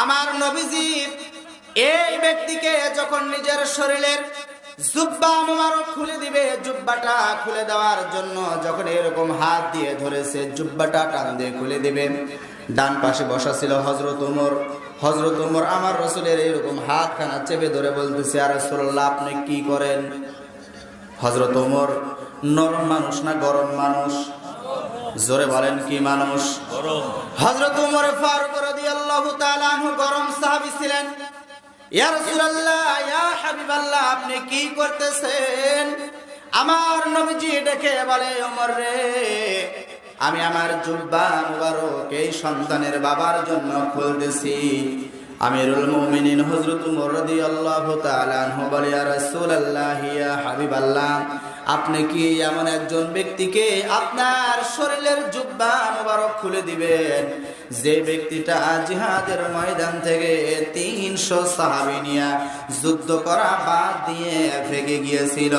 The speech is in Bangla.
আমার নবীজি এই ব্যক্তিকে যখন নিজের শরীরের জুব্বা মুবারক খুলে দিবে, জুব্বাটা খুলে দেওয়ার জন্য যখন এরকম হাত দিয়ে ধরেছে, জুব্বাটা টান দিয়ে খুলে দিবে, ডান পাশে বসা ছিল হযরত ওমর। হযরত ওমর আমার রাসূলের এরকম হাতখানা চেপে ধরে বলতেছে, ইয়া রাসূলুল্লাহ আপনি কি করেন? হযরত ওমর নরম মানুষ না গরম মানুষ? জোরে বলেন কি মানুষ? গরম। হযরত ওমর ফারুক রাদিয়াল্লাহু তাআলা আনহু গরম সাহাবী ছিলেন। ইয়া রাসূলুল্লাহ, ইয়া হাবিবাল্লাহ, আপনি কি করতেছেন? আমার নবীজি ডেকে বলে, ওমর রে, আমি আমার জুব্বা মুবারক এই সন্তানের বাবার জন্য খুলতেছি। আমিরুল মুমিনিন হযরত ওমর রাদিয়াল্লাহু তাআলা আনহু বলে, ইয়া রাসূলুল্লাহ, ইয়া হাবিবাল্লাহ, আপনি কি এমন একজন ব্যক্তিকে আপনার শরীরের জুব্বা মুবারক খুলে দিবেন যে ব্যক্তিটা জিহাদের ময়দান থেকে 300 সাহাবী নিয়ে যুদ্ধ করা বাদ দিয়ে ভেগে গিয়েছিল?